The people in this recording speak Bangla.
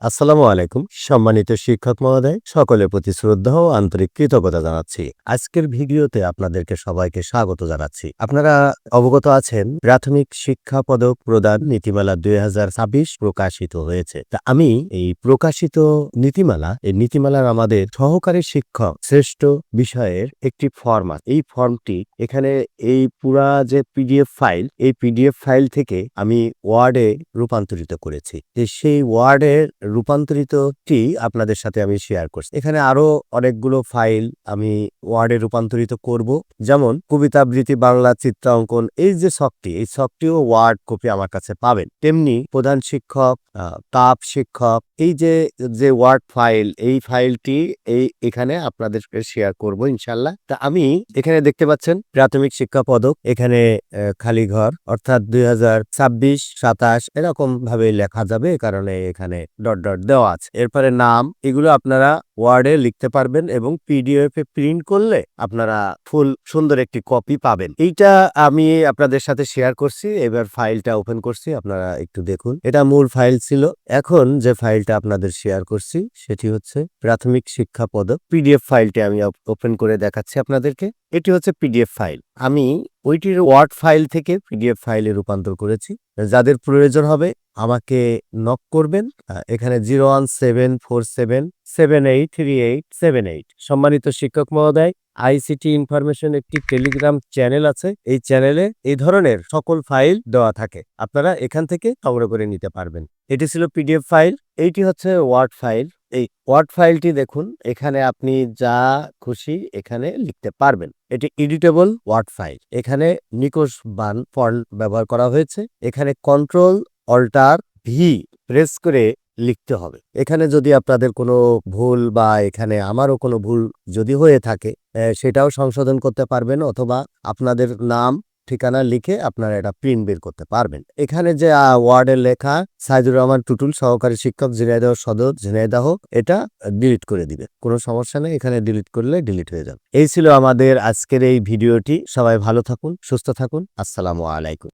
আসসালামু আলাইকুম সম্মানিত শিক্ষক মহোদয়, সকলের প্রতি শ্রদ্ধা ও আন্তরিক কৃতজ্ঞতা জানাচ্ছি। আজকের ভিডিওতে আপনাদেরকে সবাইকে স্বাগত জানাচ্ছি। আপনারা অবগত আছেন প্রাথমিক শিক্ষা পদক প্রদান নীতিমালা ২০২৬ প্রকাশিত হয়েছে। তা আমি এই প্রকাশিত এই নীতিমালার আমাদের সহকারী শিক্ষক শ্রেষ্ঠ বিষয়ের একটি ফর্ম আছে। এই ফর্মটি এখানে এই পুরা যে পিডিএফ ফাইল, এই পিডিএফ ফাইল থেকে আমি ওয়ার্ডে রূপান্তরিত করেছি। সেই ওয়ার্ডের রূপান্তরিতটি আপনাদের সাথে আমি শেয়ার করছি। এখানে আরো অনেকগুলো ফাইল আমি ওয়ার্ডে রূপান্তরিত করব, যেমন কবিতা আবৃত্তি, বাংলা চিত্রাঙ্কন। এই যে শখটি, এই শখটিও ওয়ার্ড কপি আমার কাছে পাবেন। তেমনি প্রধান শিক্ষক, তাপ শিক্ষক, এই যে যে ওয়ার্ড ফাইল, এই ফাইলটি এখানে আপনাদেরকে শেয়ার করব ইনশাল্লাহ। তা আমি এখানে দেখতে পাচ্ছেন প্রাথমিক শিক্ষা পদক, এখানে খালি ঘর, অর্থাৎ 2026-27 এরকম ভাবে লেখা যাবে, কারণে এখানে ডট ডট দেওয়া আছে। এরপরে নাম, এগুলো আপনারা ওয়ার্ডে লিখতে পারবেন এবং পিডিএফ এ প্রিন্ট করলে আপনারা ফুল সুন্দর একটি কপি পাবেন। এইটা আমি আপনাদের সাথে শেয়ার করছি। এবার ফাইলটা ওপেন করছি, আপনারা একটু দেখুন। এটা মূল ফাইল ছিল। এখন যে ফাইলটা আপনাদের শেয়ার করছি সেটি হচ্ছে প্রাথমিক শিক্ষা পদক পিডিএফ ফাইলটি আমি ওপেন করে দেখাচ্ছি আপনাদেরকে। এটি হচ্ছে পিডিএফ ফাইল। আমি ওইটির ওয়ার্ড ফাইল থেকে পিডিএফ ফাইলে রূপান্তর করেছি। যাদের প্রয়োজন হবে আমাকে নক করবেন। এখানে 01747783878। সম্মানিত শিক্ষক মহোদয়, আইসিটি ইনফরমেশন একটি টেলিগ্রাম চ্যানেল আছে। এই চ্যানেলে এই ধরনের সকল ফাইল দেওয়া থাকে, আপনারা এখান থেকে সংগ্রহ করে নিতে পারবেন। এটি ছিল পিডিএফ ফাইল, এইটি হচ্ছে ওয়ার্ড ফাইল। এই ওয়ার্ড ফাইলটি দেখুন, এখানে আপনি যা খুশি এখানে লিখতে পারবেন। এটি এডিটেবল ওয়ার্ড ফাইল। এখানে নিকোষ বান ফন্ট ব্যবহার করা হয়েছে। এখানে কন্ট্রোল অল্টার ভি প্রেস করে লিখতে হবে। এখানে যদি আপনাদের কোনো ভুল বা এখানে আমারও কোনো ভুল যদি হয়ে থাকে সেটাও সংশোধন করতে পারবেন, অথবা আপনাদের নাম ঠিকানা লিখে আপনারা এটা প্রিন্ট বের করতে পারবেন। এখানে যে ওয়ার্ডের লেখা সাইদুর রহমান টুটুল, সহকারী শিক্ষক, ঝিনাইদহ সদর, ঝিনাইদহ, এটা ডিলিট করে দিবে। কোনো সমস্যা নেই, এখানে ডিলিট করলে ডিলিট হয়ে যাবে। এই ছিল আমাদের আজকের এই ভিডিওটি। সবাই ভালো থাকুন, সুস্থ থাকুন। আসসালামু আলাইকুম।